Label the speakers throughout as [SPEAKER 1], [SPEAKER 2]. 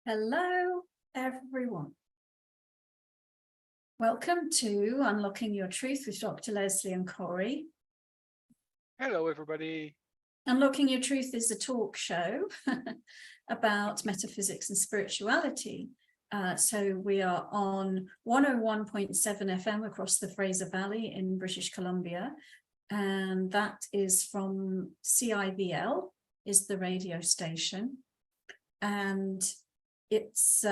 [SPEAKER 1] Hello, everyone. Welcome to Unlocking Your Truth with Dr. Leslie and Corey.
[SPEAKER 2] Hello, everybody.
[SPEAKER 1] Unlocking Your Truth is a talk show about metaphysics and spirituality. So we are on 101.7 FM across the Fraser Valley in British Columbia. And that is from CIVL, is the radio station. And it's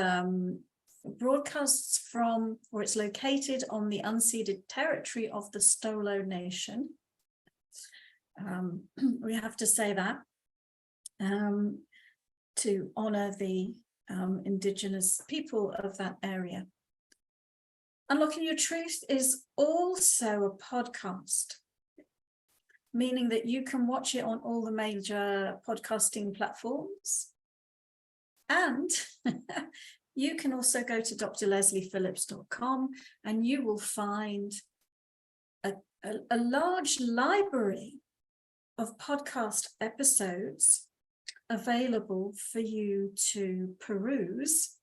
[SPEAKER 1] broadcasts from, or it's located on the unceded territory of the Stolo Nation. We have to say that to honor the Indigenous people of that area. Unlocking Your Truth is also a podcast, meaning that you can watch it on all the major podcasting platforms. And you can also go to drlesliephillips.com and you will find a large library of podcast episodes available for you to peruse.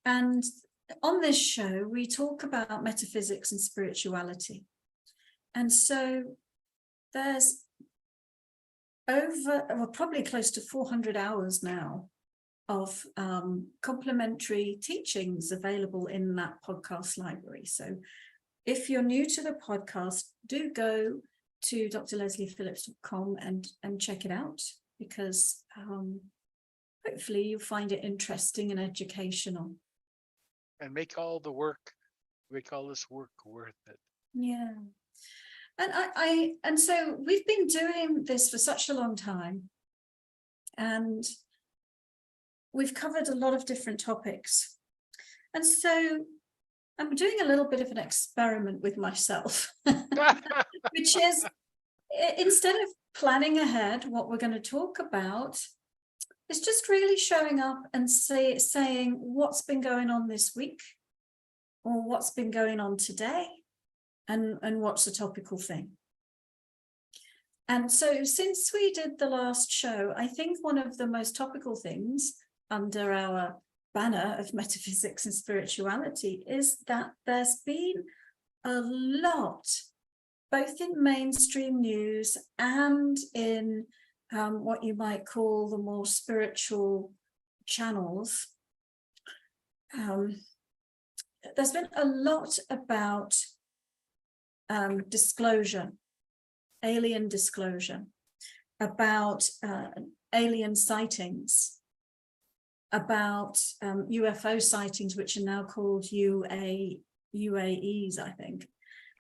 [SPEAKER 1] And on this show, we talk about metaphysics and spirituality. And so there's probably close to 400 hours now of complementary teachings available in that podcast library. So if you're new to the podcast, do go to drlesliephillips.com and check it out, because hopefully you'll find it interesting and educational.
[SPEAKER 2] And make all this work worth it.
[SPEAKER 1] Yeah. And so we've been doing this for such a long time, and we've covered a lot of different topics. And so I'm doing a little bit of an experiment with myself, which is, instead of planning ahead what we're going to talk about, it's just really showing up and saying what's been going on this week, or what's been going on today, and what's a topical thing. And so since we did the last show, I think one of the most topical things under our banner of metaphysics and spirituality is that there's been a lot, both in mainstream news and in what you might call the more spiritual channels. There's been a lot about disclosure, alien disclosure, about alien sightings, about UFO sightings, which are now called UAEs, I think.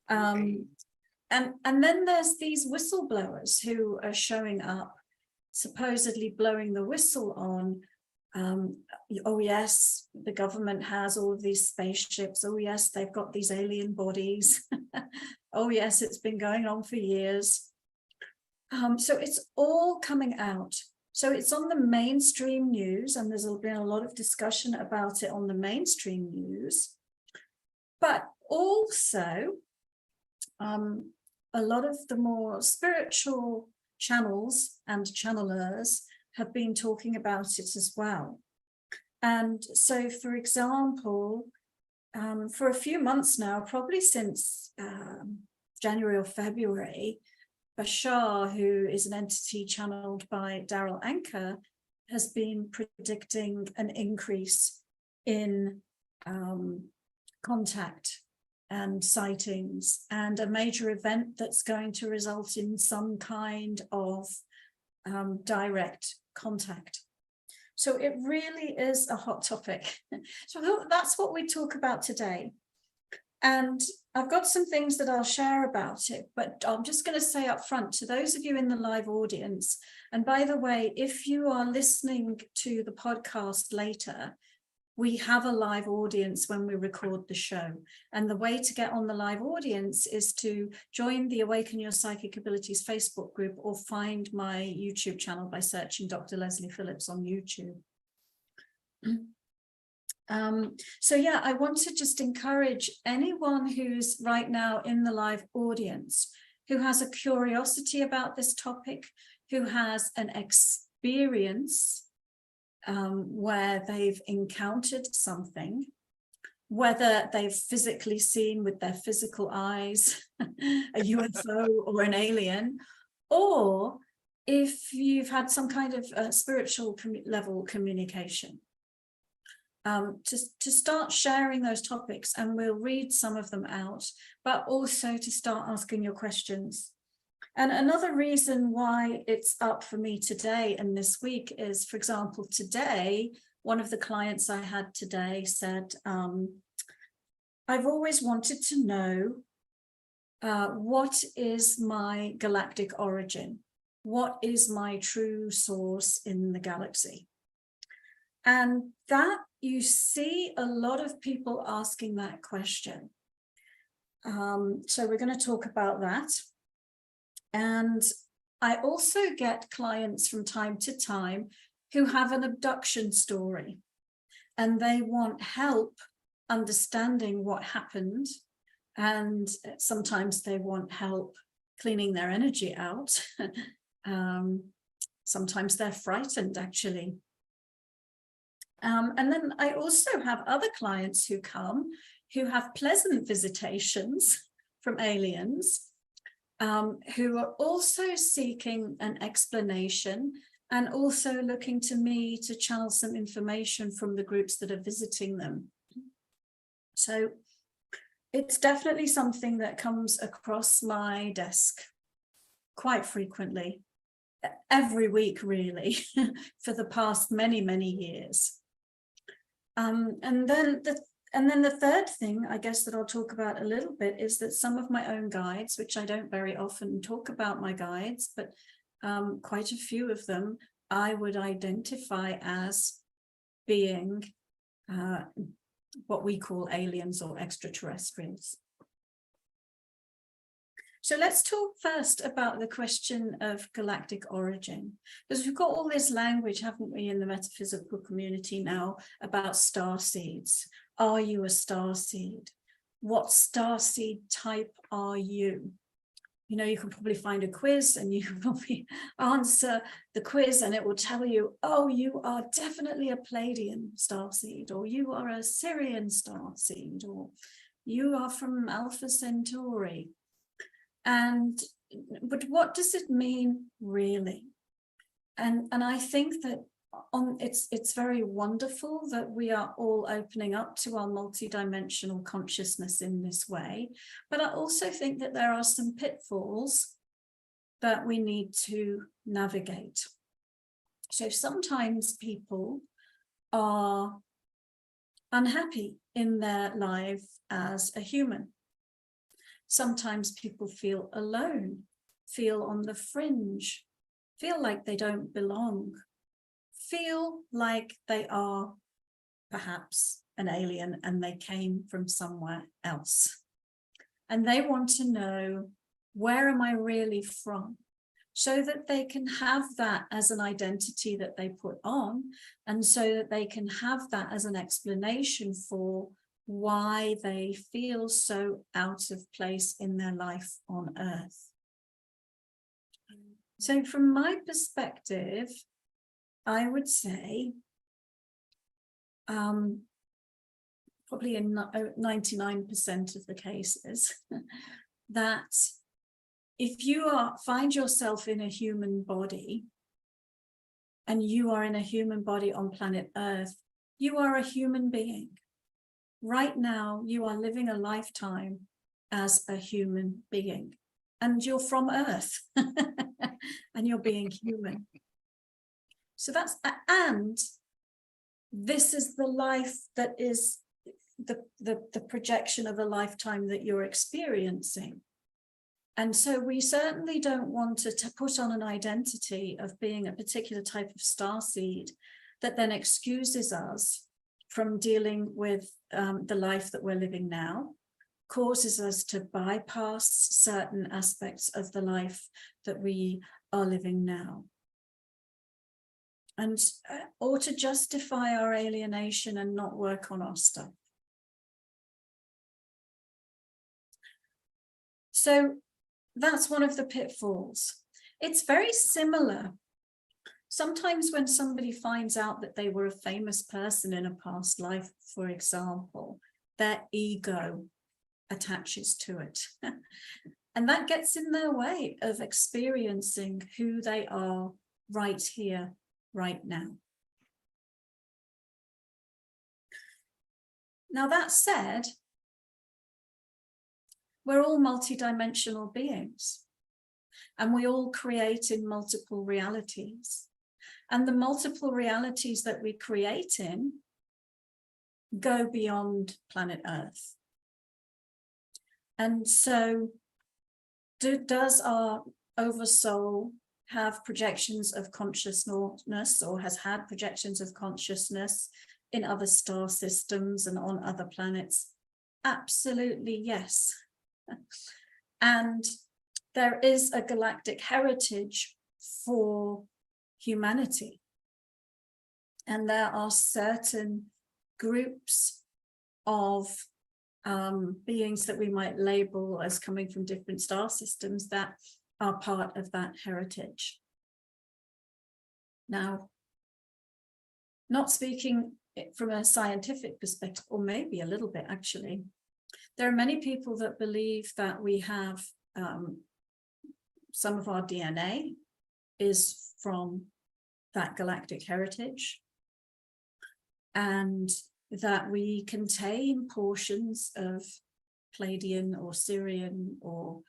[SPEAKER 1] And then there's these whistleblowers who are showing up, supposedly blowing the whistle on, oh yes, the government has all of these spaceships. Oh yes, they've got these alien bodies. Oh yes, it's been going on for years. So it's all coming out. So it's on the mainstream news, and there's been a lot of discussion about it on the mainstream news. But also, a lot of the more spiritual channels and channelers have been talking about it as well. And so, for example, for a few months now, probably since January or February, Bashar, who is an entity channeled by Daryl Anker, has been predicting an increase in contact and sightings, and a major event that's going to result in some kind of direct contact. So it really is a hot topic. So that's what we talk about today. And I've got some things that I'll share about it, but I'm just going to say up front to those of you in the live audience, and by the way, if you are listening to the podcast later, we have a live audience when we record the show. And the way to get on the live audience is to join the Awaken Your Psychic Abilities Facebook group, or find my YouTube channel by searching Dr. Leslie Phillips on YouTube. So yeah, I want to just encourage anyone who's right now in the live audience, who has a curiosity about this topic, who has an experience where they've encountered something, whether they've physically seen with their physical eyes a UFO or an alien, or if you've had some kind of spiritual level communication. To start sharing those topics, and we'll read some of them out, but also to start asking your questions. And another reason why it's up for me today and this week is, for example, today, one of the clients I had today said, I've always wanted to know what is my galactic origin? What is my true source in the galaxy? And that, you see a lot of people asking that question. So we're going to talk about that. And I also get clients from time to time who have an abduction story, and they want help understanding what happened. And sometimes they want help cleaning their energy out. Sometimes they're frightened, actually. And then I also have other clients who come who have pleasant visitations from aliens, who are also seeking an explanation and also looking to me to channel some information from the groups that are visiting them. So it's definitely something that comes across my desk quite frequently, every week, really, for the past many, many years. And then the third thing, I guess, that I'll talk about a little bit is that some of my own guides, which I don't very often talk about my guides, but quite a few of them I would identify as being what we call aliens or extraterrestrials. So let's talk first about the question of galactic origin, because we've got all this language, haven't we, in the metaphysical community now about starseeds. Are you a starseed? What starseed type are you? You know, you can probably find a quiz and you can probably answer the quiz and it will tell you, oh, you are definitely a Pleiadian starseed, or you are a Sirian starseed, or you are from Alpha Centauri. But what does it mean really? And I think that it's very wonderful that we are all opening up to our multidimensional consciousness in this way. But I also think that there are some pitfalls that we need to navigate. So sometimes people are unhappy in their life as a human. Sometimes people feel alone, feel on the fringe, feel like they don't belong, feel like they are perhaps an alien and they came from somewhere else. And they want to know, where am I really from? So that they can have that as an identity that they put on, and so that they can have that as an explanation for why they feel so out of place in their life on Earth. So from my perspective, I would say probably in 99% of the cases that if you find yourself in a human body and you are in a human body on planet Earth, you are a human being. Right now, you are living a lifetime as a human being, and you're from Earth and you're being human. So that's, and this is the life that is the projection of a lifetime that you're experiencing. And so we certainly don't want to put on an identity of being a particular type of starseed that then excuses us from dealing with the life that we're living now, causes us to bypass certain aspects of the life that we are living now. And or to justify our alienation and not work on our stuff. So that's one of the pitfalls. It's very similar sometimes when somebody finds out that they were a famous person in a past life, for example, their ego attaches to it. And that gets in their way of experiencing who they are right here, right now. Now, that said, we're all multidimensional beings, and we all create in multiple realities. And the multiple realities that we create in go beyond planet Earth. And so, does our oversoul have projections of consciousness, or has had projections of consciousness in other star systems and on other planets? Absolutely, yes. And there is a galactic heritage for humanity. And there are certain groups of beings that we might label as coming from different star systems that are part of that heritage. Now, not speaking from a scientific perspective, or maybe a little bit actually, there are many people that believe that we have some of our DNA is from that galactic heritage, and that we contain portions of Pleiadian or Sirian or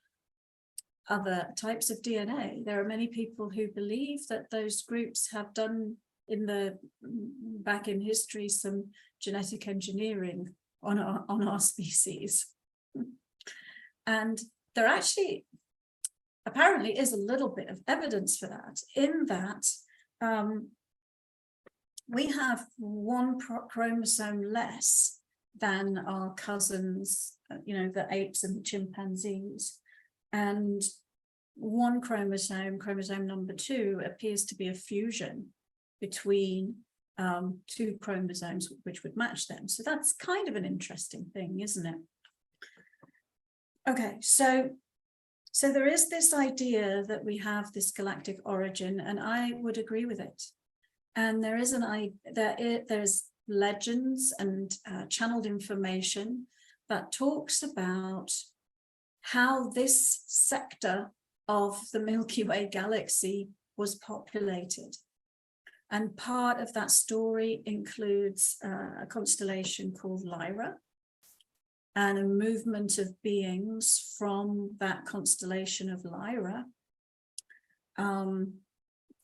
[SPEAKER 1] other types of DNA. There are many people who believe that those groups have done back in history some genetic engineering on our species. And there actually apparently is a little bit of evidence for that, in that we have one chromosome less than our cousins, the apes and the chimpanzees. And one chromosome number 2, appears to be a fusion between 2 chromosomes which would match them. So that's kind of an interesting thing, isn't it? Okay, so there is this idea that we have this galactic origin, and I would agree with it. And there is there's legends and channeled information that talks about how this sector of the Milky Way galaxy was populated. And part of that story includes a constellation called Lyra, and a movement of beings from that constellation of Lyra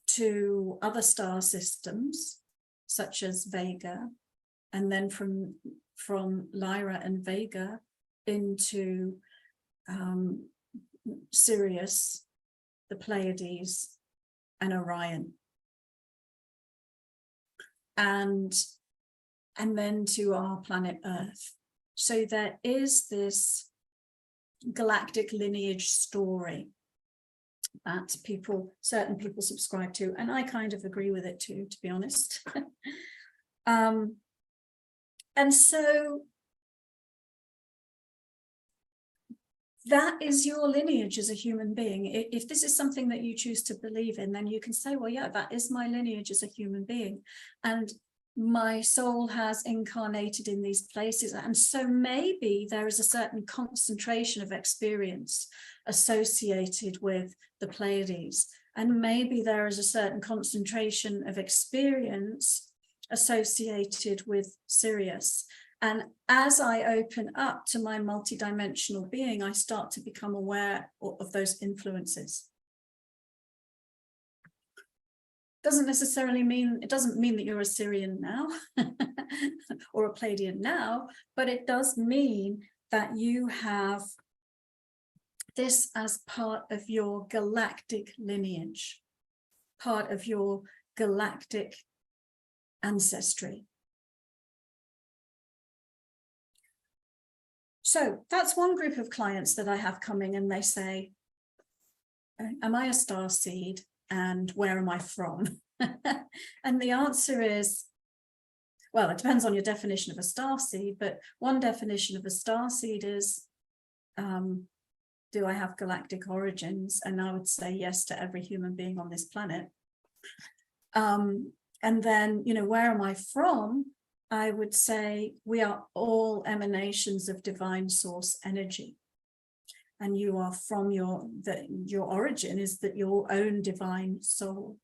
[SPEAKER 1] to other star systems, such as Vega, and then from Lyra and Vega into Sirius, the Pleiades, and Orion. And then to our planet Earth. So there is this galactic lineage story that certain people subscribe to, and I kind of agree with it too, to be honest. And so that is your lineage as a human being. If this is something that you choose to believe in, then you can say, well, yeah, that is my lineage as a human being. And my soul has incarnated in these places. And so maybe there is a certain concentration of experience associated with the Pleiades. And maybe there is a certain concentration of experience associated with Sirius. And as I open up to my multidimensional being, I start to become aware of those influences. Doesn't necessarily mean, it doesn't mean that you're a Sirian now or a Pleiadian now, but it does mean that you have this as part of your galactic lineage, part of your galactic ancestry. So that's one group of clients that I have coming, and they say, am I a starseed, and where am I from? And the answer is, well, it depends on your definition of a starseed, but one definition of a starseed is, do I have galactic origins? And I would say yes to every human being on this planet. And then, you know, where am I from? I would say we are all emanations of divine source energy. And you are from your origin is that your own divine soul.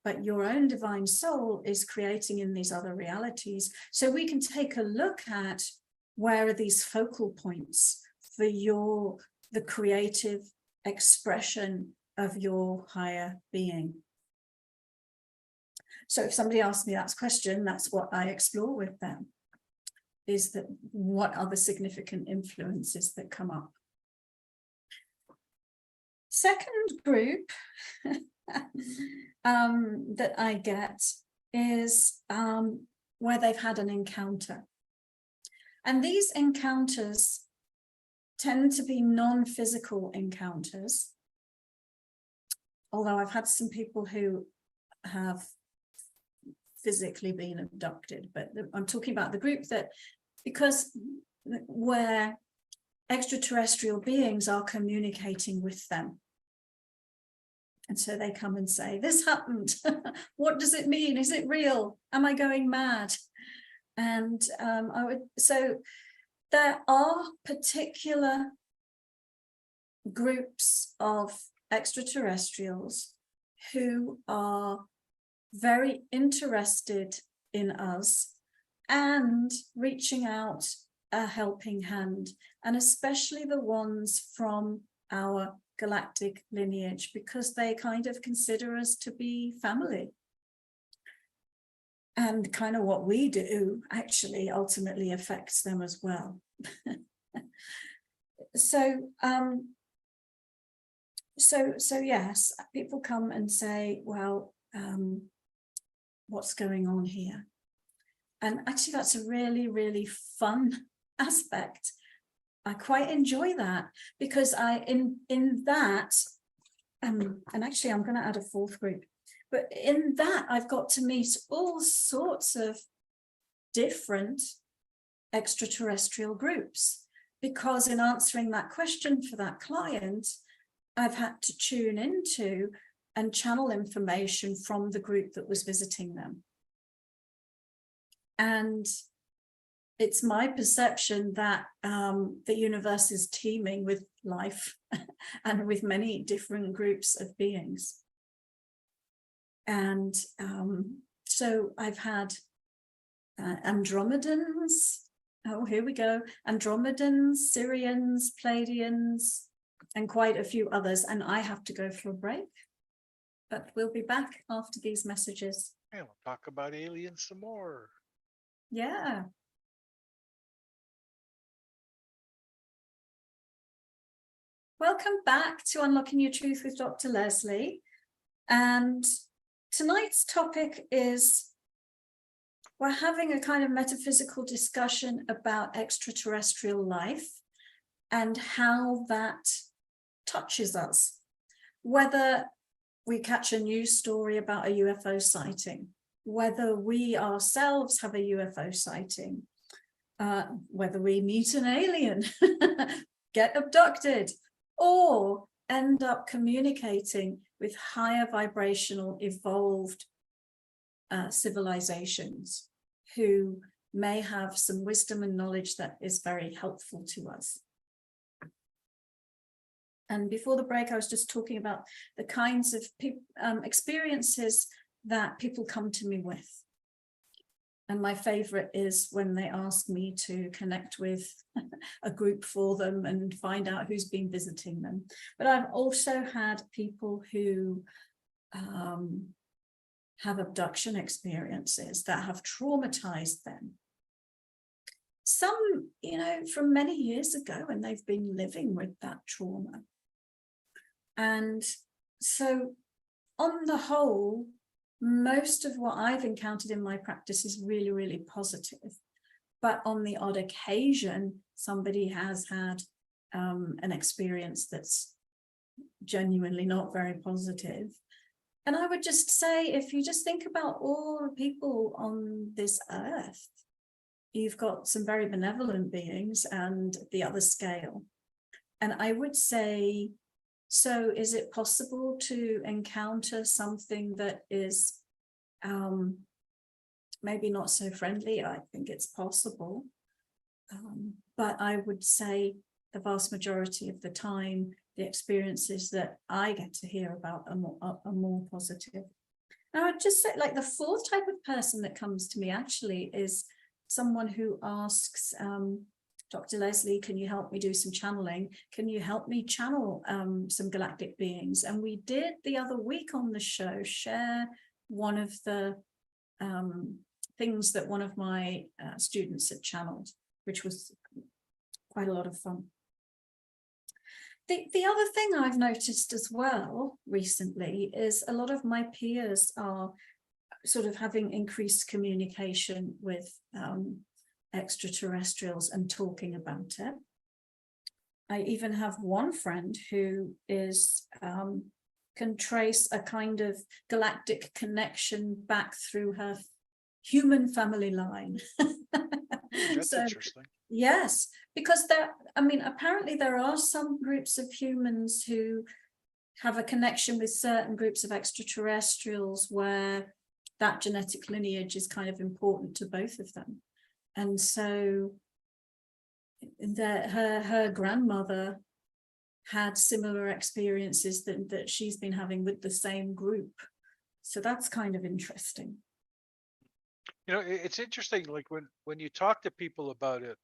[SPEAKER 1] But your own divine soul is creating in these other realities. So we can take a look at where are these focal points for the creative expression of your higher being. So if somebody asks me that question, that's what I explore with them, is that what are the significant influences that come up? Second group that I get is where they've had an encounter. And these encounters tend to be non-physical encounters, although I've had some people who have physically been abducted, but I'm talking about the group that, because where extraterrestrial beings are communicating with them. And so they come and say, this happened. What does it mean? Is it real? Am I going mad? And so there are particular groups of extraterrestrials who are very interested in us and reaching out a helping hand, and especially the ones from our galactic lineage, because they kind of consider us to be family. And kind of what we do actually ultimately affects them as well. So yes, people come and say, well, what's going on here? And actually that's a really, really fun aspect. I quite enjoy that, because in that, and actually I'm going to add a fourth group, but in that I've got to meet all sorts of different extraterrestrial groups, because in answering that question for that client, I've had to tune into and channel information from the group that was visiting them. And it's my perception that the universe is teeming with life and with many different groups of beings. And so I've had Andromedans, oh, here we go, Andromedans, Syrians, Pleiadians, and quite a few others. And I have to go for a break, but we'll be back after these messages.
[SPEAKER 2] And we'll talk about aliens some more.
[SPEAKER 1] Yeah. Welcome back to Unlocking Your Truth with Dr. Leslie. And tonight's topic is, we're having a kind of metaphysical discussion about extraterrestrial life and how that touches us. Whether we catch a news story about a UFO sighting, whether we ourselves have a UFO sighting, whether we meet an alien, get abducted, or end up communicating with higher vibrational evolved civilizations who may have some wisdom and knowledge that is very helpful to us. And before the break, I was just talking about the kinds of experiences that people come to me with. And my favorite is when they ask me to connect with a group for them and find out who's been visiting them. But I've also had people who have abduction experiences that have traumatized them. Some, you know, from many years ago, and they've been living with that trauma. And so on the whole, most of what I've encountered in my practice is really, really positive. But on the odd occasion, somebody has had an experience that's genuinely not very positive. And I would just say, if you just think about all the people on this earth, you've got some very benevolent beings and the other scale. And I would say, so is it possible to encounter something that is maybe not so friendly. I think it's possible. But I would say the vast majority of the time, the experiences that I get to hear about are more positive. Now, I'd just say, like, the fourth type of person that comes to me actually is someone who asks, Dr. Leslie, can you help me do some channeling? Can you help me channel some galactic beings? And we did the other week on the show share one of the things that one of my students had channeled, which was quite a lot of fun. The other thing I've noticed as well recently is a lot of my peers are sort of having increased communication with extraterrestrials and talking about it. I even have one friend who is can trace a kind of galactic connection back through her human family line.
[SPEAKER 2] That's
[SPEAKER 1] So,
[SPEAKER 2] interesting.
[SPEAKER 1] yes, because apparently there are some groups of humans who have a connection with certain groups of extraterrestrials where that genetic lineage is kind of important to both of them. And so her grandmother had similar experiences that she's been having with the same group. So that's kind of interesting.
[SPEAKER 2] You know, it's interesting, like when you talk to people about it,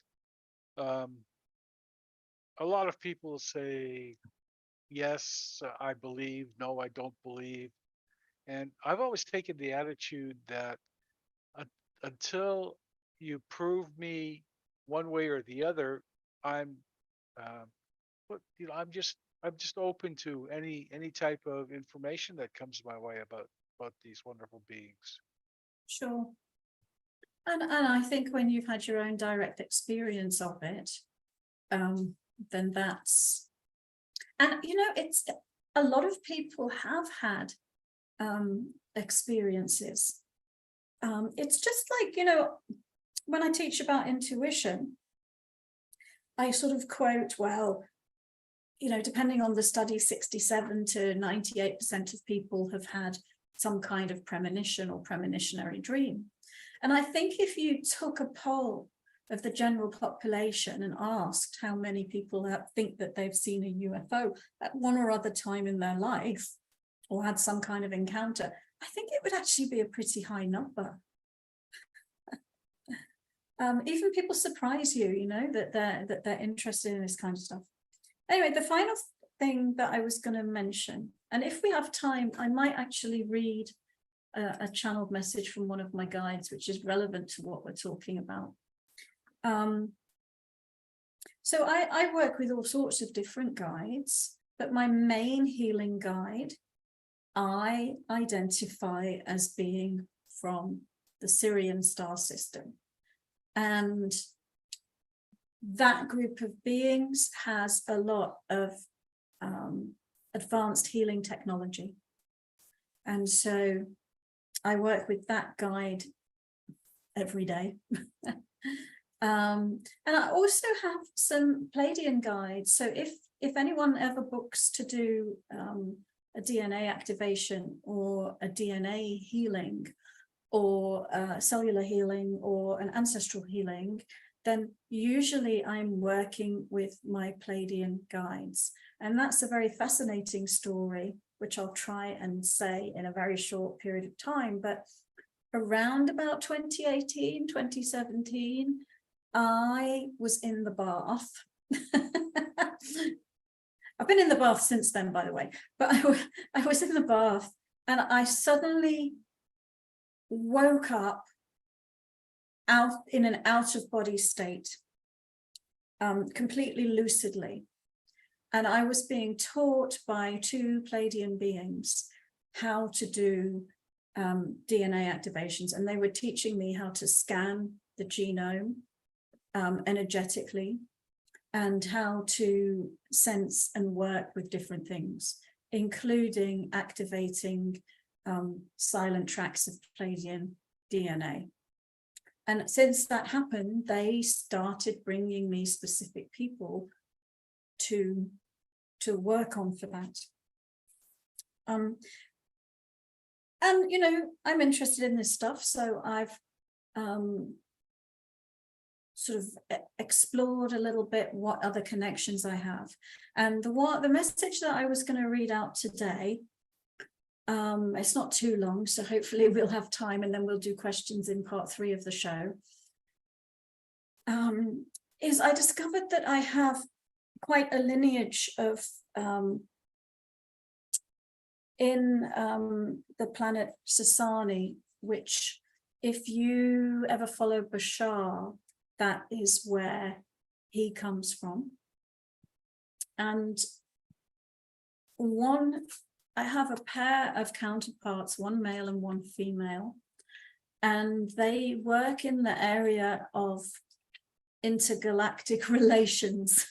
[SPEAKER 2] a lot of people say, yes, I believe, no, I don't believe. And I've always taken the attitude that until you prove me one way or the other, I'm, I'm just open to any type of information that comes my way about these wonderful beings.
[SPEAKER 1] Sure. And I think when you've had your own direct experience of it, then that's, and you know, it's a lot of people have had experiences. It's just like, you know, when I teach about intuition, I sort of quote, well, you know, depending on the study, 67 to 98% of people have had some kind of premonition or premonitionary dream. And I think if you took a poll of the general population and asked how many people think that they've seen a UFO at one or other time in their life or had some kind of encounter, I think it would actually be a pretty high number. Even people surprise you, you know, that they're interested in this kind of stuff. Anyway, the final thing that I was going to mention, and if we have time, I might actually read a channeled message from one of my guides, which is relevant to what we're talking about. So I work with all sorts of different guides, but my main healing guide, I identify as being from the Syrian star system. And that group of beings has a lot of advanced healing technology. And so I work with that guide every day. And I also have some Pleiadian guides. So if anyone ever books to do a DNA activation or a DNA healing or cellular healing or an ancestral healing, then usually I'm working with my Pleiadian guides. And that's a very fascinating story, which I'll try and say in a very short period of time. But around about 2018, 2017, I was in the bath. I've been in the bath since then, by the way, but I was in the bath and I suddenly woke up out in an out-of-body state, completely lucidly. And I was being taught by two Pleiadian beings how to do DNA activations. And they were teaching me how to scan the genome energetically and how to sense and work with different things, including activating silent tracks of Pleiadian DNA. And since that happened, they started bringing me specific people to work on for that. And, you know, I'm interested in this stuff, so I've sort of explored a little bit what other connections I have. And the message that I was going to read out today, it's not too long, so hopefully we'll have time, and then we'll do questions in part 3 of the show, is I discovered that I have quite a lineage of in the planet Sasani, which, if you ever follow Bashar, that is where he comes from. And I have a pair of counterparts, one male and one female, and they work in the area of intergalactic relations.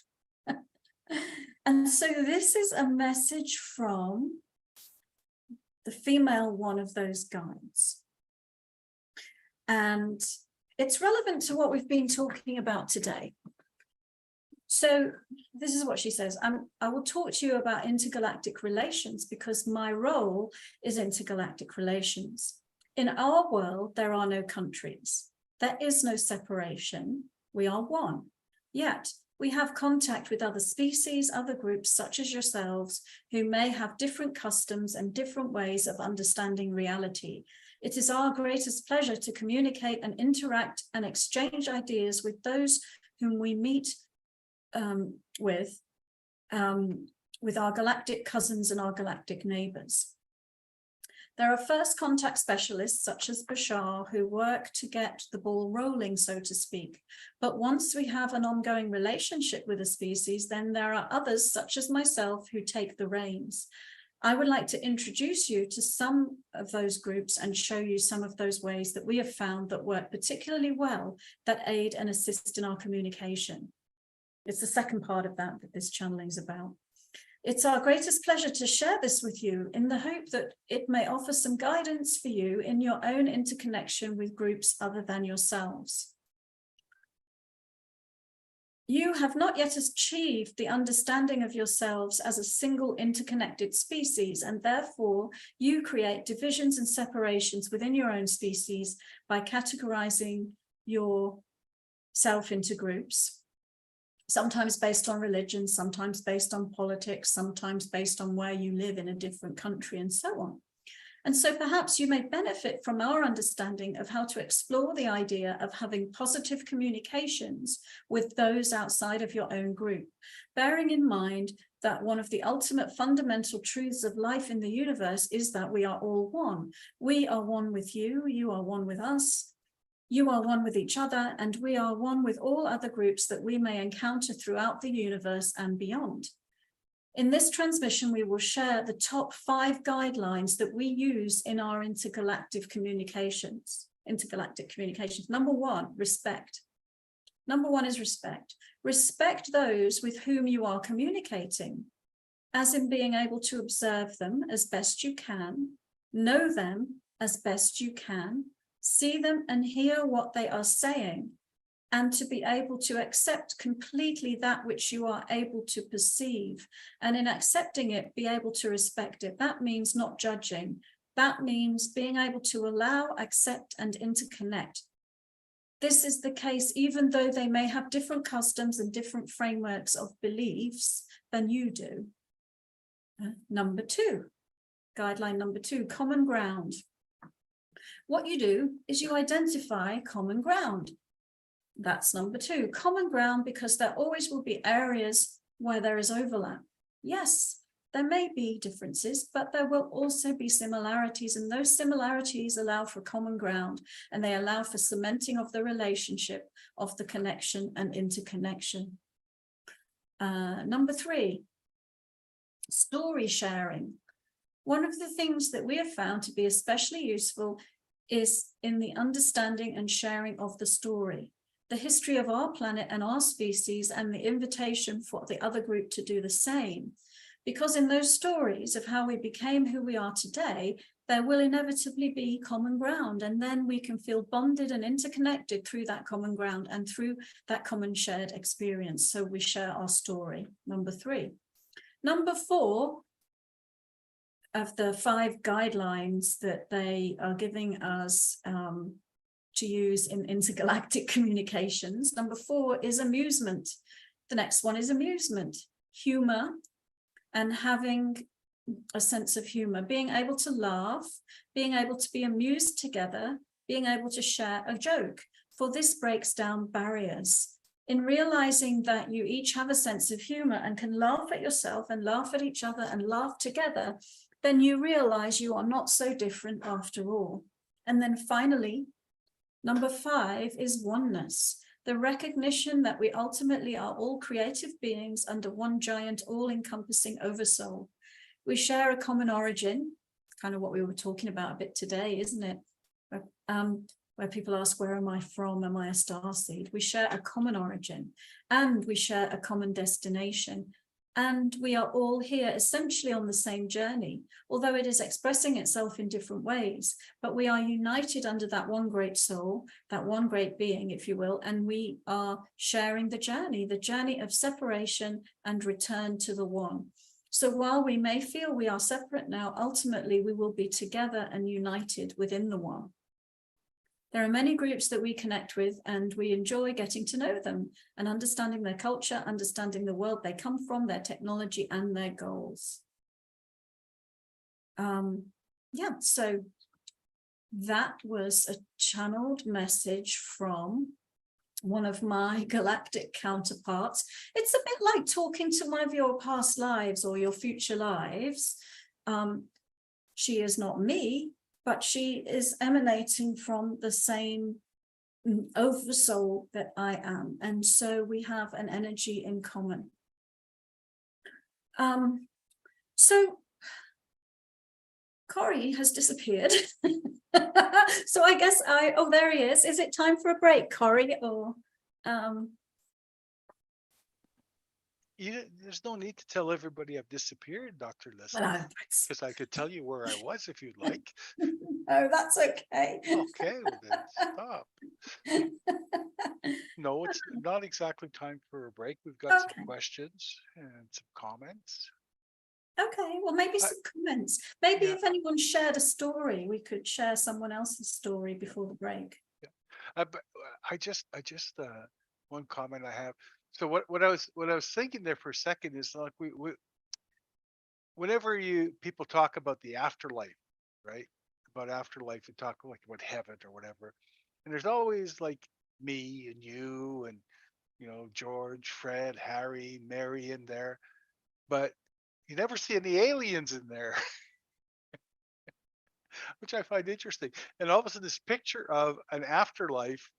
[SPEAKER 1] And so this is a message from the female one of those guides. And it's relevant to what we've been talking about today. So this is what she says. I will talk to you about intergalactic relations because my role is intergalactic relations. In our world, there are no countries. There is no separation. We are one. Yet we have contact with other species, other groups such as yourselves, who may have different customs and different ways of understanding reality. It is our greatest pleasure to communicate and interact and exchange ideas with those whom we meet with our galactic cousins and our galactic neighbors. There are first contact specialists such as Bashar who work to get the ball rolling, so to speak. But once we have an ongoing relationship with a species, then there are others such as myself who take the reins. I would like to introduce you to some of those groups and show you some of those ways that we have found that work particularly well, that aid and assist in our communication. It's the second part of that this channeling is about. It's our greatest pleasure to share this with you in the hope that it may offer some guidance for you in your own interconnection with groups other than yourselves. You have not yet achieved the understanding of yourselves as a single interconnected species, and therefore you create divisions and separations within your own species by categorizing yourself into groups, sometimes based on religion, sometimes based on politics, sometimes based on where you live in a different country, and so on. And so perhaps you may benefit from our understanding of how to explore the idea of having positive communications with those outside of your own group, bearing in mind that one of the ultimate fundamental truths of life in the universe is that we are all one. We are one with you, you are one with us, you are one with each other, and we are one with all other groups that we may encounter throughout the universe and beyond. In this transmission, we will share the top 5 guidelines that we use in our intergalactic communications. Number 1, respect. Number 1 is respect. Respect those with whom you are communicating, as in being able to observe them as best you can, know them as best you can, see them and hear what they are saying, and to be able to accept completely that which you are able to perceive. And in accepting it, be able to respect it. That means not judging. That means being able to allow, accept, and interconnect. This is the case even though they may have different customs and different frameworks of beliefs than you do. Number 2, guideline number 2, common ground. What you do is you identify common ground. That's number 2, common ground, because there always will be areas where there is overlap. Yes, there may be differences, but there will also be similarities, and those similarities allow for common ground, and they allow for cementing of the relationship, of the connection and interconnection. Number 3, story sharing. One of the things that we have found to be especially useful is in the understanding and sharing of the story, the history of our planet and our species, and the invitation for the other group to do the same. Because in those stories of how we became who we are today, there will inevitably be common ground, and then we can feel bonded and interconnected through that common ground and through that common shared experience. So we share our story, number 3. Number 4, the 5 guidelines that they are giving us to use in intergalactic communications. Number 4 is amusement. The next one is amusement, humor, and having a sense of humor, being able to laugh, being able to be amused together, being able to share a joke. For this breaks down barriers. In realizing that you each have a sense of humor and can laugh at yourself and laugh at each other and laugh together, then you realize you are not so different after all. And then finally, number 5 is oneness. The recognition that we ultimately are all creative beings under one giant, all-encompassing oversoul. We share a common origin, kind of what we were talking about a bit today, isn't it? Where people ask, where am I from? Am I a starseed? We share a common origin and we share a common destination. And we are all here essentially on the same journey, although it is expressing itself in different ways, but we are united under that one great soul, that one great being, if you will, and we are sharing the journey of separation and return to the one. So while we may feel we are separate now, ultimately we will be together and united within the one. There are many groups that we connect with and we enjoy getting to know them and understanding their culture, understanding the world they come from, their technology and their goals. Yeah, so that was a channeled message from one of my galactic counterparts. It's a bit like talking to one of your past lives or your future lives. She is not me, but she is emanating from the same oversoul that I am. And so we have an energy in common. So Corey has disappeared. So I guess oh, there he is. Is it time for a break, Corey? Or
[SPEAKER 2] There's no need to tell everybody I've disappeared, Dr. Leslie,
[SPEAKER 1] well,
[SPEAKER 2] because I could tell you where I was if you'd like.
[SPEAKER 1] oh, that's okay.
[SPEAKER 2] Okay, well then stop. No, it's not exactly time for a break. We've got some
[SPEAKER 1] Okay.
[SPEAKER 2] questions and some comments.
[SPEAKER 1] Okay, well, maybe some comments. Maybe
[SPEAKER 2] Yeah.
[SPEAKER 1] if anyone shared a story, we could share someone else's story before the break.
[SPEAKER 2] But I just one comment I have. So what I was thinking there for a second is like we whenever people talk about the afterlife, right? About afterlife, they talk like about heaven or whatever, and there's always like me and you and George, Fred, Harry, Mary in there, but you never see any aliens in there, which I find interesting. And all of a sudden, this picture of an afterlife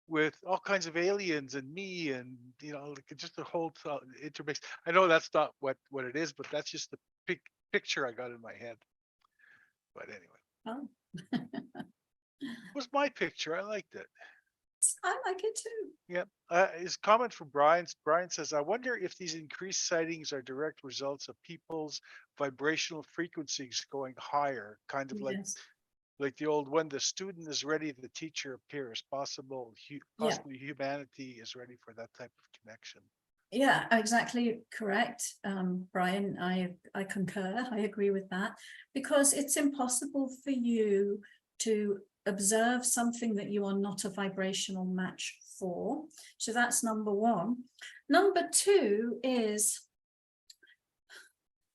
[SPEAKER 2] with all kinds of aliens and me and like just the whole intermix. I know that's not what it is, but that's just the picture I got in my head. But anyway,
[SPEAKER 1] Oh,
[SPEAKER 2] it was my picture. I liked it.
[SPEAKER 1] I like it too.
[SPEAKER 2] Yeah. His comment from Brian says, I wonder if these increased sightings are direct results of people's vibrational frequencies going higher, kind of
[SPEAKER 1] Yes.
[SPEAKER 2] like the old when the student is ready, the teacher appears.
[SPEAKER 1] Yeah.
[SPEAKER 2] Possibly humanity is ready for that type of connection.
[SPEAKER 1] Yeah, exactly correct, Brian. I concur. I agree with that, because it's impossible for you to observe something that you are not a vibrational match for. So that's number one. Number two is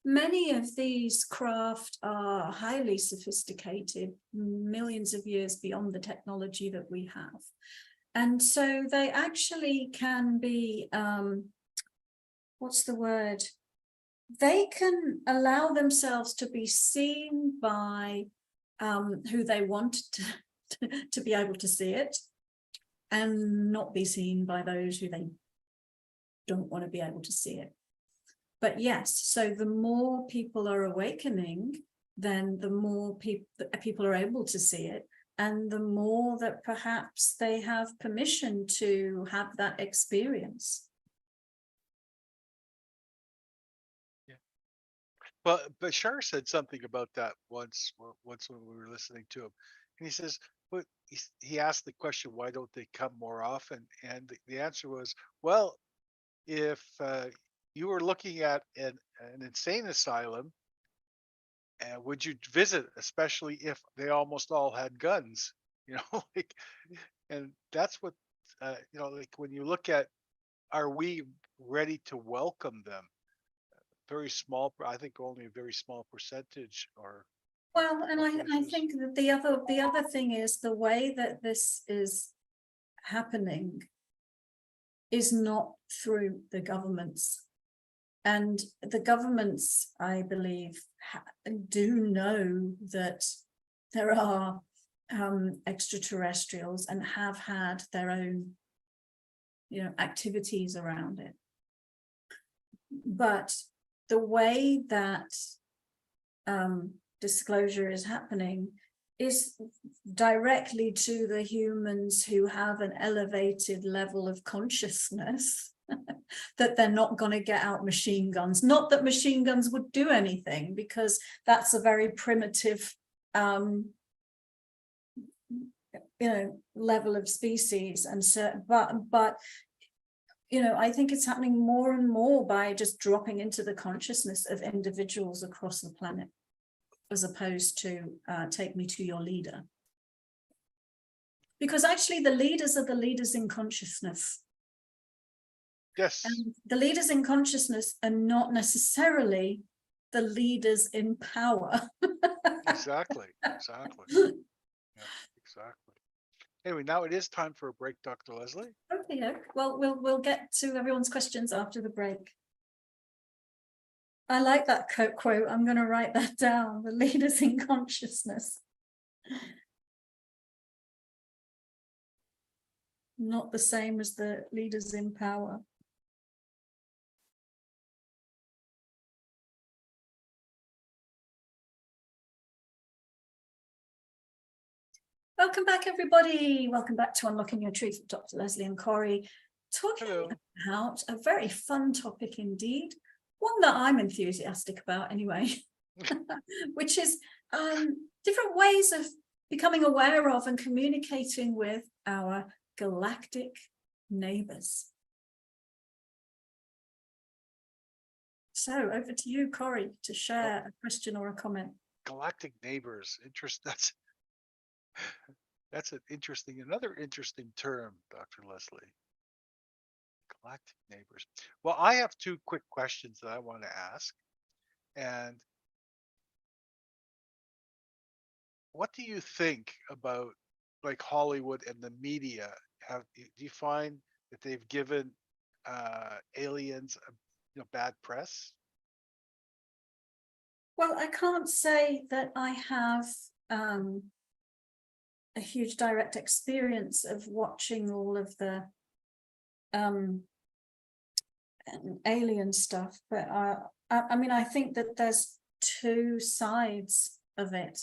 [SPEAKER 1] many of these craft are highly sophisticated, millions of years beyond the technology that we have. And so they actually can be, what's the word? They can allow themselves to be seen by who they want to be able to see it, and not be seen by those who they don't want to be able to see it. But yes, so the more people are awakening, then the more people are able to see it, and the more that perhaps they have permission to have that experience.
[SPEAKER 2] Yeah. But Bashar said something about that once when we were listening to him, and he says, "But he asked the question, why don't they come more often?" And the answer was, "Well, if you were looking at an insane asylum, And would you visit, especially if they almost all had guns? You know, like, and that's what, like when you look at, are we ready to welcome them? Very small, I think only a very small percentage or
[SPEAKER 1] Well, and
[SPEAKER 2] of
[SPEAKER 1] I
[SPEAKER 2] places.
[SPEAKER 1] think that the other thing is the way that this is happening is not through the governments. And the governments, I believe, do know that there are extraterrestrials and have had their own, activities around it. But the way that disclosure is happening is directly to the humans who have an elevated level of consciousness that they're not going to get out machine guns. Not that machine guns would do anything, because that's a very primitive level of species. And so but I think it's happening more and more by just dropping into the consciousness of individuals across the planet, as opposed to take me to your leader. Because actually the leaders are the leaders in consciousness.
[SPEAKER 2] Yes,
[SPEAKER 1] And the leaders in consciousness are not necessarily the leaders in power.
[SPEAKER 2] exactly, exactly. Yeah, exactly. Anyway, now it is time for a break, Dr. Leslie.
[SPEAKER 1] Okay, well, we'll get to everyone's questions after the break. I like that quote. I'm going to write that down. The leaders in consciousness. Not the same as the leaders in power. Welcome back, everybody. Welcome back to Unlocking Your Truth with Dr. Leslie and Corey, talking
[SPEAKER 2] Hello.
[SPEAKER 1] about a very fun topic indeed, one that I'm enthusiastic about anyway, which is different ways of becoming aware of and communicating with our galactic neighbors. So over to you, Corey, to share a question or a comment.
[SPEAKER 2] Galactic neighbors. That's another interesting term, Dr. Leslie. Galactic neighbors. Well, I have two quick questions that I want to ask. And what do you think about, like, Hollywood and the media? Do you find that they've given aliens bad press?
[SPEAKER 1] Well, I can't say that I have a huge direct experience of watching all of the alien stuff, but I mean, I think that there's two sides of it.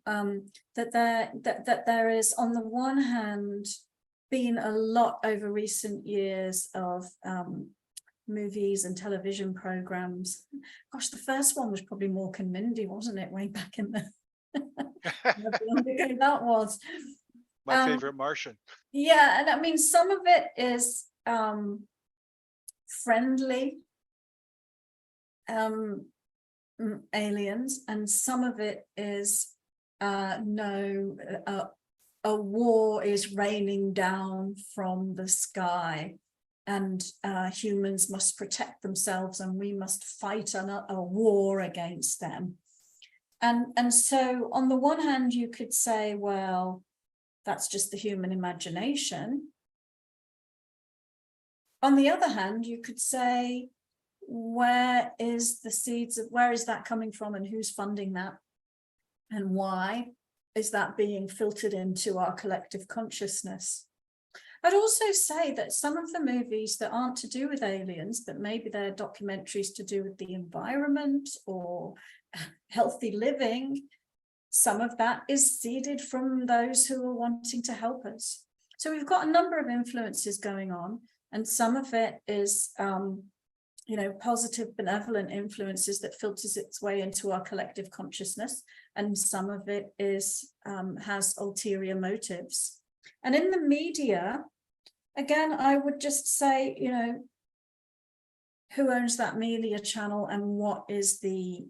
[SPEAKER 1] That there is, on the one hand, been a lot over recent years of movies and television programs. Gosh, the first one was probably Mork and Mindy, wasn't it? Way back in the that was
[SPEAKER 2] My favorite Martian.
[SPEAKER 1] Yeah, and I mean, some of it is friendly aliens, and some of it is no, a war is raining down from the sky, and humans must protect themselves, and we must fight a war against them. And so on the one hand, you could say, well, that's just the human imagination. On the other hand, you could say, where is that coming from, and who's funding that? And why is that being filtered into our collective consciousness? I'd also say that some of the movies that aren't to do with aliens, but maybe they're documentaries to do with the environment or healthy living, some of that is seeded from those who are wanting to help us. So we've got a number of influences going on, and some of it is positive, benevolent influences that filters its way into our collective consciousness, and some of it is has ulterior motives. And in the media, again, I would just say, who owns that media channel and what is the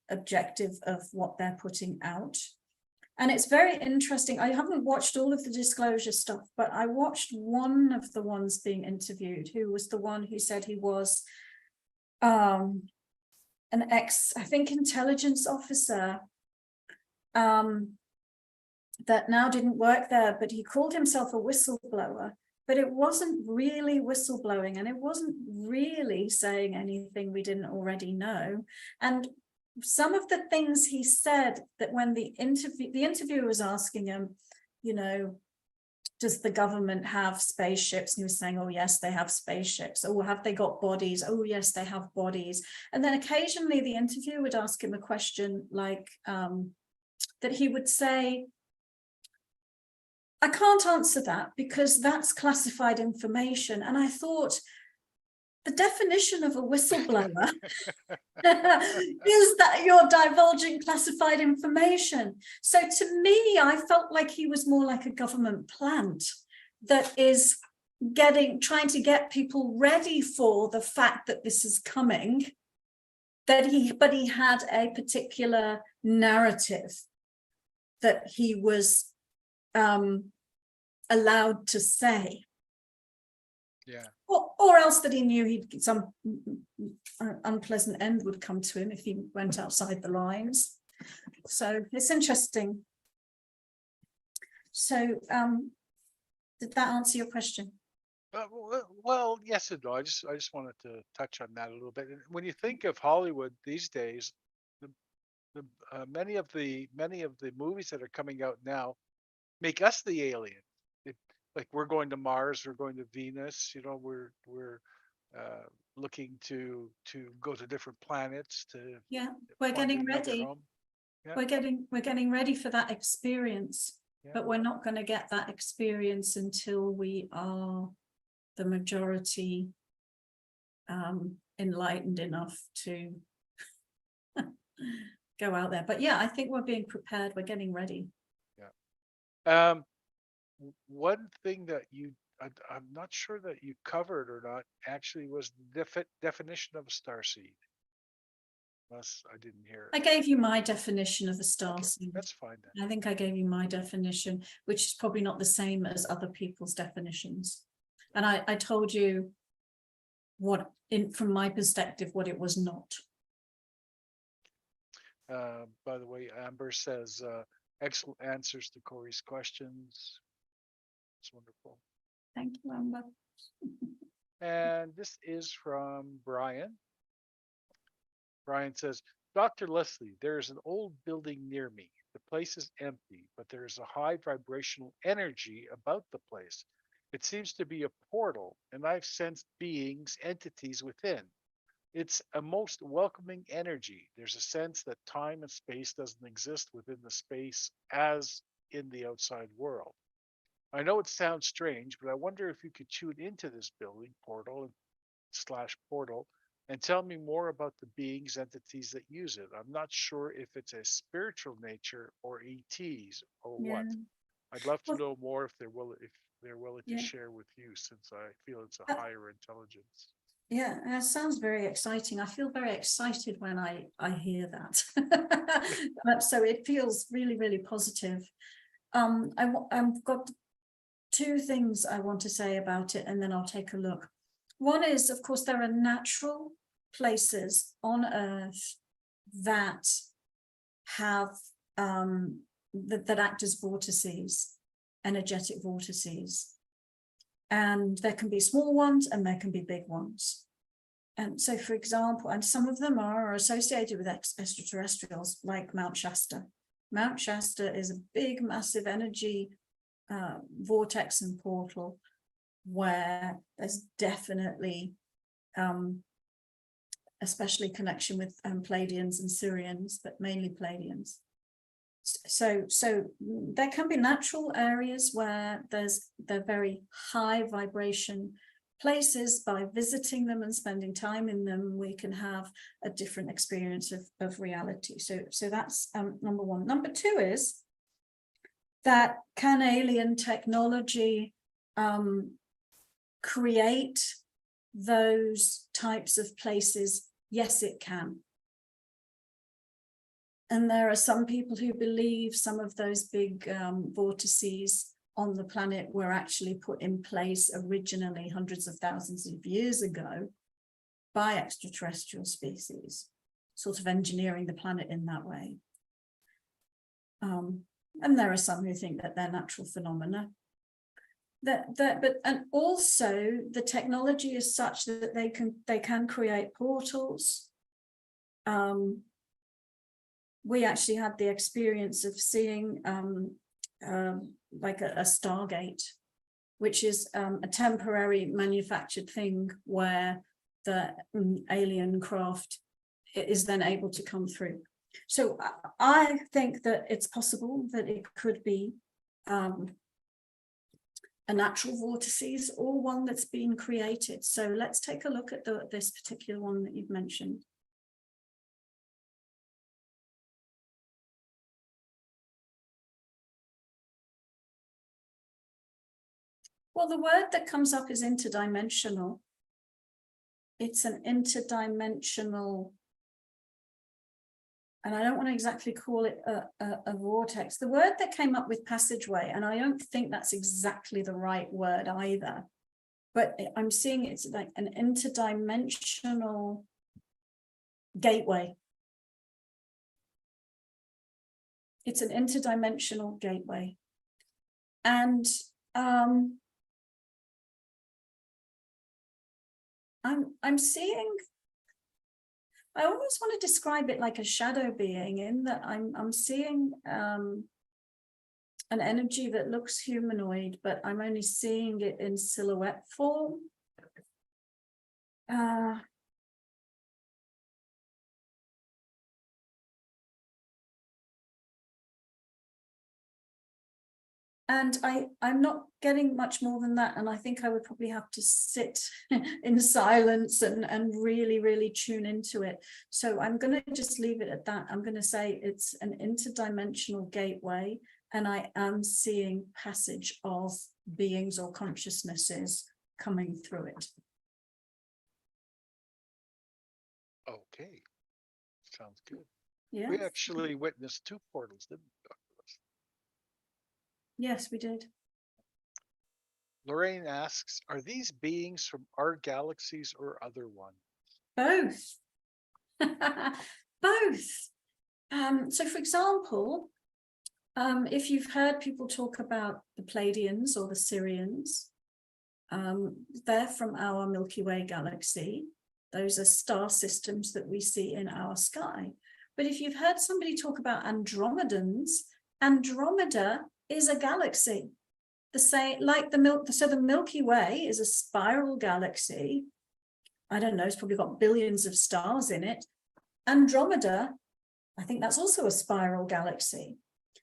[SPEAKER 1] objective of what they're putting out. And it's very interesting. I haven't watched all of the disclosure stuff, but I watched one of the ones being interviewed, who was the one who said he was an ex, I think, intelligence officer that now didn't work there, but he called himself a whistleblower. But it wasn't really whistleblowing, and it wasn't really saying anything we didn't already know. And some of the things he said, that when the interviewer was asking him, you know, does the government have spaceships? And he was saying, oh, yes, they have spaceships. Oh, have they got bodies? Oh, yes, they have bodies. And then occasionally the interviewer would ask him a question like that he would say, I can't answer that because that's classified information. And I thought, the definition of a whistleblower is that you're divulging classified information. So to me, I felt like he was more like a government plant that is trying to get people ready for the fact that this is coming, but he had a particular narrative that he was allowed to say.
[SPEAKER 2] Yeah.
[SPEAKER 1] Or else that he knew some unpleasant end would come to him if he went outside the lines. So it's interesting. So did that answer your question?
[SPEAKER 2] Well, yes and no. I just wanted to touch on that a little bit. And when you think of Hollywood these days, many of the movies that are coming out now make us the alien. Like we're going to Mars, we're going to Venus. You know, we're looking to go to different planets to.
[SPEAKER 1] Yeah, we're getting ready.
[SPEAKER 2] Yeah.
[SPEAKER 1] We're getting ready for that experience,
[SPEAKER 2] Yeah.
[SPEAKER 1] but we're not going to get that experience until we are the majority enlightened enough to go out there. But yeah, I think we're being prepared. We're getting ready.
[SPEAKER 2] Yeah. One thing that I'm not sure that you covered or not actually was the definition of a starseed. Unless I didn't hear it.
[SPEAKER 1] I gave you my definition of a starseed.
[SPEAKER 2] Okay, that's fine then.
[SPEAKER 1] I think I gave you my definition, which is probably not the same as other people's definitions. And I told you what, from my perspective, what it was not.
[SPEAKER 2] By the way, Amber says, excellent answers to Corey's questions. It's wonderful.
[SPEAKER 1] Thank you, Amber.
[SPEAKER 2] And this is from Brian. Brian says, Dr. Leslie, there is an old building near me. The place is empty, but there is a high vibrational energy about the place. It seems to be a portal, and I've sensed beings, entities within. It's a most welcoming energy. There's a sense that time and space doesn't exist within the space as in the outside world. I know it sounds strange, but I wonder if you could tune into this building portal and tell me more about the beings, entities that use it. I'm not sure if it's a spiritual nature or ETs or what. I'd love to know more if they're willing to share with you, since I feel it's a higher intelligence.
[SPEAKER 1] Yeah, that sounds very exciting. I feel very excited when I hear that. So it feels really, really positive. I've got two things I want to say about it, and then I'll take a look. One is, of course, there are natural places on Earth that have that act as vortices, energetic vortices. And there can be small ones and there can be big ones. And so, for example, and some of them are associated with extraterrestrials, like Mount Shasta. Mount Shasta is a big, massive energy vortex and portal where there's definitely, especially connection with Pleiadians and Sirians, but mainly Pleiadians. So there can be natural areas where they're very high vibration places. By visiting them and spending time in them, we can have a different experience of reality. So that's number one. Number two is that can alien technology create those types of places? Yes, it can. And there are some people who believe some of those big vortices on the planet were actually put in place originally hundreds of thousands of years ago by extraterrestrial species, sort of engineering the planet in that way. And there are some who think that they're natural phenomena. And also the technology is such that they can create portals. We actually had the experience of seeing like a Stargate, which is a temporary manufactured thing where the alien craft is then able to come through. So I think that it's possible that it could be a natural vortices or one that's been created. So let's take a look at this particular one that you've mentioned. Well, the word that comes up is interdimensional. It's an interdimensional, and I don't want to exactly call it a vortex. The word that came up with passageway, and I don't think that's exactly the right word either, but I'm seeing it's like an interdimensional gateway. It's an interdimensional gateway. And I'm seeing, I almost want to describe it like a shadow being, in that I'm seeing an energy that looks humanoid, but I'm only seeing it in silhouette form. And I'm not getting much more than that. And I think I would probably have to sit in silence and really, really tune into it. So I'm going to just leave it at that. I'm going to say it's an interdimensional gateway, and I am seeing passage of beings or consciousnesses coming through it.
[SPEAKER 2] Okay, sounds good.
[SPEAKER 1] Yeah.
[SPEAKER 2] We actually witnessed 2 portals, didn't we, Dr. Leslie?
[SPEAKER 1] Yes, we did.
[SPEAKER 2] Lorraine asks, are these beings from our galaxies or other ones?
[SPEAKER 1] Both. Both. So for example, if you've heard people talk about the Pleiadians or the Sirians, they're from our Milky Way galaxy. Those are star systems that we see in our sky. But if you've heard somebody talk about Andromedans, Andromeda is a galaxy. The same, like the Milky Way is a spiral galaxy. I don't know, it's probably got billions of stars in it. Andromeda, I think that's also a spiral galaxy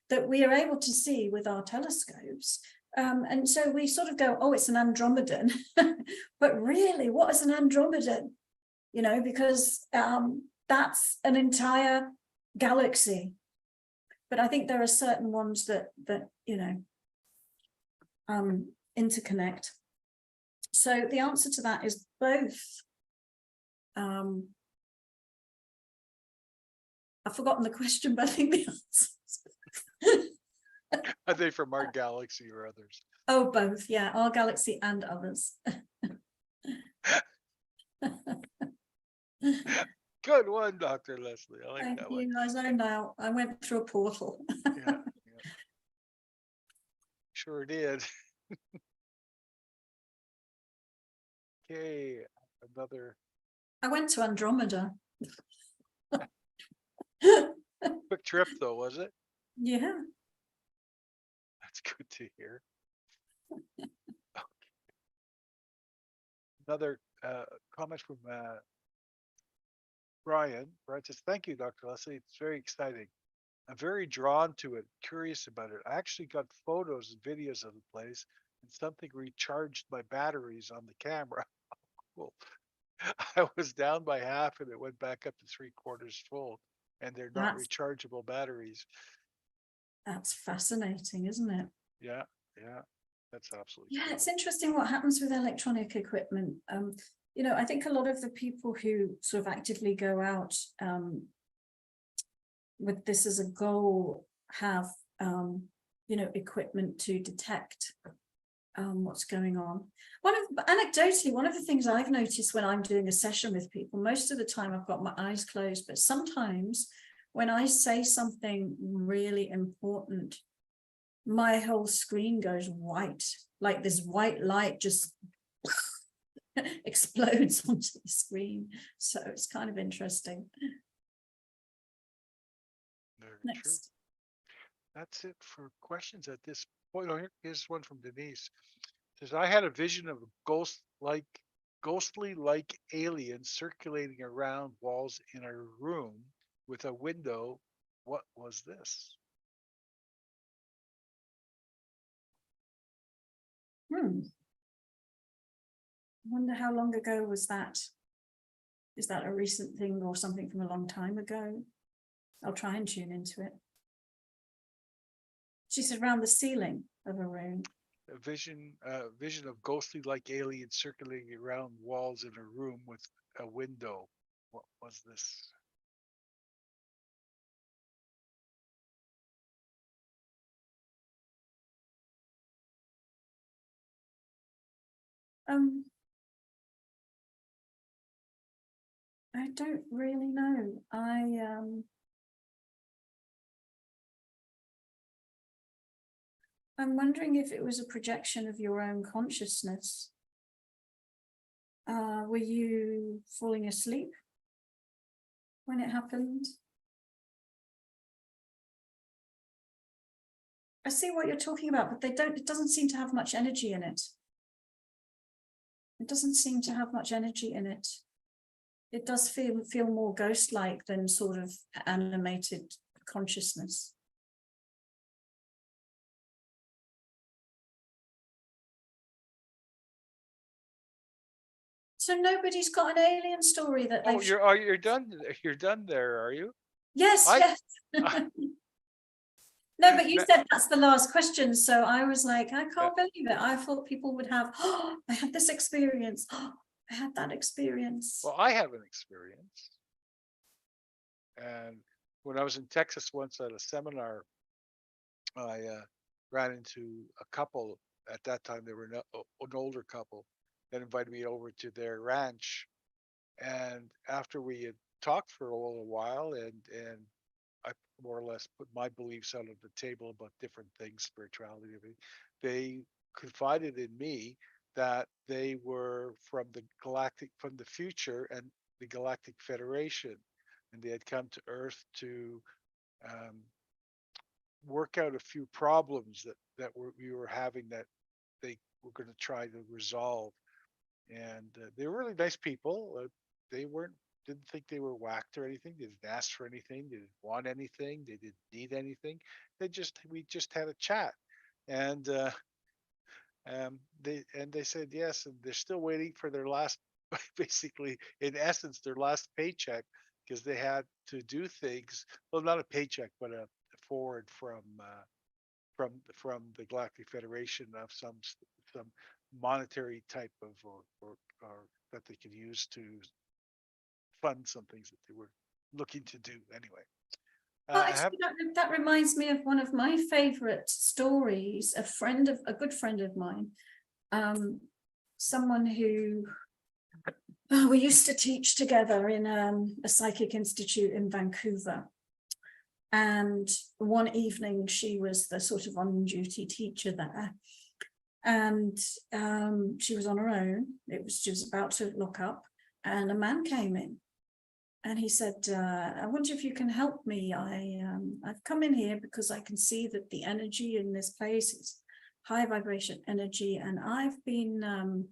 [SPEAKER 1] that we are able to see with our telescopes. And so we sort of go, oh, it's an Andromedan. But really, what is an Andromedan? You know, because that's an entire galaxy. But I think there are certain ones that you know, interconnect. So the answer to that is both. I've forgotten the question, but I think the answer.
[SPEAKER 2] Are they from our galaxy or others?
[SPEAKER 1] Oh, both. Yeah, our galaxy and others.
[SPEAKER 2] Good one, Dr. Leslie. I like
[SPEAKER 1] Thank
[SPEAKER 2] that
[SPEAKER 1] you.
[SPEAKER 2] one.
[SPEAKER 1] I zoned out. I went through a portal.
[SPEAKER 2] Yeah, sure did. Okay, another
[SPEAKER 1] I went to Andromeda.
[SPEAKER 2] quick trip, though, was it?
[SPEAKER 1] Yeah.
[SPEAKER 2] That's good to hear. Another comment from Brian. Brian says, thank you, Dr. Leslie. It's very exciting. I'm very drawn to it, curious about it. I actually got photos and videos of the place, and something recharged my batteries on the camera. Cool. I was down by half and it went back up to 3/4 full, and they're not rechargeable batteries.
[SPEAKER 1] That's fascinating, isn't it?
[SPEAKER 2] Yeah, yeah, that's absolutely
[SPEAKER 1] Yeah,
[SPEAKER 2] cool.
[SPEAKER 1] it's interesting what happens with electronic equipment. I think a lot of the people who sort of actively go out with this as a goal have, equipment to detect what's going on. Anecdotally, one of the things I've noticed when I'm doing a session with people, most of the time I've got my eyes closed, but sometimes when I say something really important, my whole screen goes white, like this white light just explodes onto the screen. So it's kind of interesting.
[SPEAKER 2] Very
[SPEAKER 1] Next.
[SPEAKER 2] true. That's it for questions at this point. Oh, here's one from Denise. It says, I had a vision of a ghostly like alien circulating around walls in a room with a window. What was this?
[SPEAKER 1] I wonder how long ago was that? Is that a recent thing or something from a long time ago? I'll try and tune into it. She said around the ceiling of a room.
[SPEAKER 2] A vision of ghostly like aliens circulating around walls in a room with a window. What was this?
[SPEAKER 1] I don't really know. I'm wondering if it was a projection of your own consciousness. Were you falling asleep when it happened? I see what you're talking about, but it doesn't seem to have much energy in it. It doesn't seem to have much energy in it. It does feel more ghost-like than sort of animated consciousness. So nobody's got an alien story that they've.
[SPEAKER 2] Oh, you're done. You're done there, are you?
[SPEAKER 1] Yes, yes. No, but you said that's the last question, so I was like, I can't believe it. I thought people would have. Oh, I had this experience. Oh, I had that experience.
[SPEAKER 2] Well, I have an experience, and when I was in Texas once at a seminar, I ran into a couple. At that time, they were an older couple that invited me over to their ranch. And after we had talked for a little while, and I more or less put my beliefs out on the table about different things, spirituality, everything, they confided in me that they were from the future and the Galactic Federation, and they had come to Earth to um, work out a few problems we were having that they were going to try to resolve. And they were really nice people. They didn't think they were whacked or anything. They didn't ask for anything. They didn't want anything. They didn't need anything. We just had a chat, and they said yes, and they're still waiting for their last, basically, in essence, their last paycheck, because they had to do things. Well, not a paycheck, but a forward from the Galactic Federation of some monetary type of or that they could use to fund some things that they were looking to do anyway.
[SPEAKER 1] Well, actually, that reminds me of one of my favorite stories. A good friend of mine, someone who we used to teach together in a psychic institute in Vancouver. And one evening she was the sort of on-duty teacher there, and she was on her own. She was about to lock up, and a man came in, and he said, I wonder if you can help me. I've come in here because I can see that the energy in this place is high vibration energy, and I've been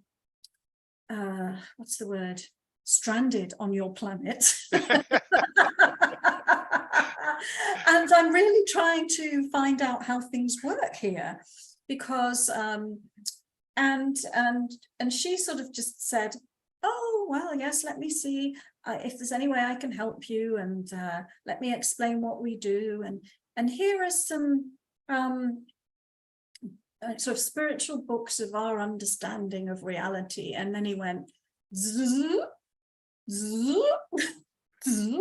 [SPEAKER 1] what's the word, stranded on your planet. And I'm really trying to find out how things work here, because and she sort of just said, oh well, yes, let me see if there's any way I can help you, and let me explain what we do, and here are some sort of spiritual books of our understanding of reality. And then he went, zzz, zzz, zzz.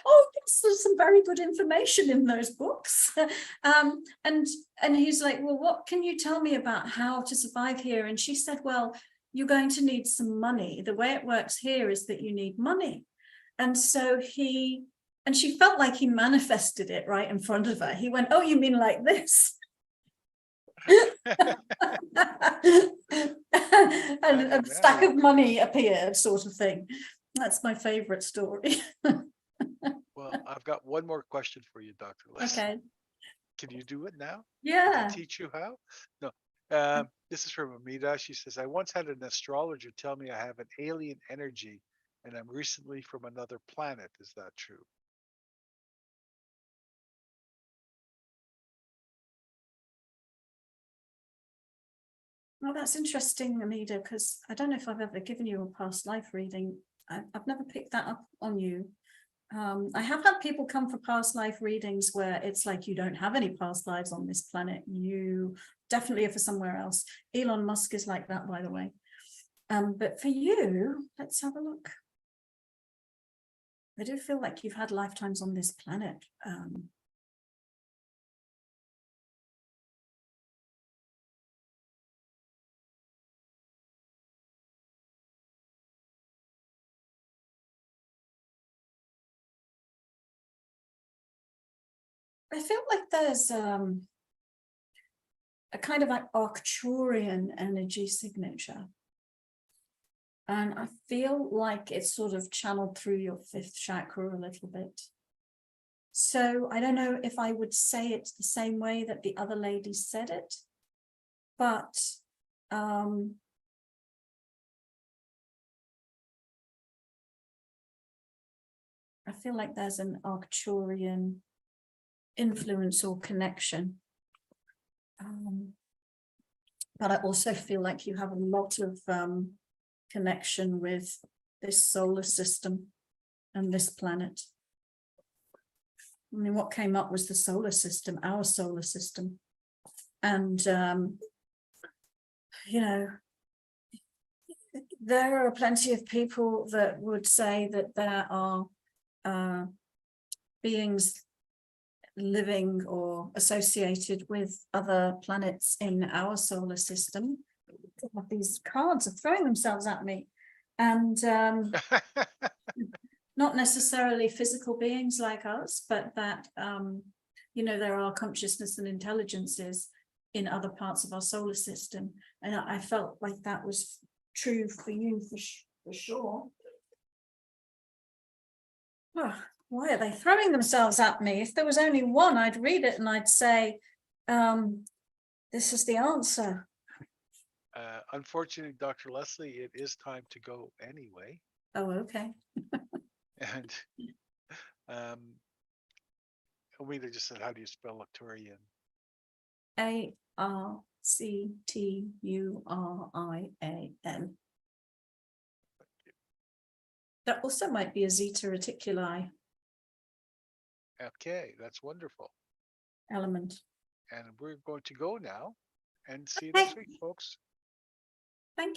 [SPEAKER 1] Oh, yes, there's some very good information in those books. And he's like, well, what can you tell me about how to survive here? And she said, well, you're going to need some money. The way it works here is that you need money. And so and she felt like he manifested it right in front of her. He went, oh, you mean like this? And a stack of money appeared, sort of thing. That's my favorite story.
[SPEAKER 2] Well, I've got one more question for you, Dr. Leslie.
[SPEAKER 1] Okay.
[SPEAKER 2] Can you do it now?
[SPEAKER 1] Yeah.
[SPEAKER 2] Can I teach you how? No. This is from Amida. She says, I once had an astrologer tell me I have an alien energy and I'm recently from another planet. Is that true?
[SPEAKER 1] Well, that's interesting, Amida, because I don't know if I've ever given you a past life reading. I've never picked that up on you. I have had people come for past life readings where it's like you don't have any past lives on this planet. You definitely are for somewhere else. Elon Musk is like that, by the way. But for you, let's have a look. I do feel like you've had lifetimes on this planet. I feel like there's a kind of like Arcturian energy signature. And I feel like it's sort of channeled through your fifth chakra a little bit. So I don't know if I would say it the same way that the other lady said it, but I feel like there's an Arcturian influence or connection. But I also feel like you have a lot of connection with this solar system and this planet. I mean, what came up was the solar system, our solar system. And, you know, there are plenty of people that would say that there are beings living or associated with other planets in our solar system. These cards are throwing themselves at me. And not necessarily physical beings like us, but that, you know, there are consciousness and intelligences in other parts of our solar system. And I felt like that was true for you for sure. Oh, why are they throwing themselves at me? If there was only one, I'd read it and I'd say, this is the answer.
[SPEAKER 2] Unfortunately, Dr. Leslie, it is time to go anyway.
[SPEAKER 1] Oh, okay.
[SPEAKER 2] And Amida just said, how do you spell Arcturian?
[SPEAKER 1] Arcturian. That also might be a Zeta Reticuli.
[SPEAKER 2] Okay, that's wonderful.
[SPEAKER 1] Element.
[SPEAKER 2] And we're going to go now and see you next week, folks.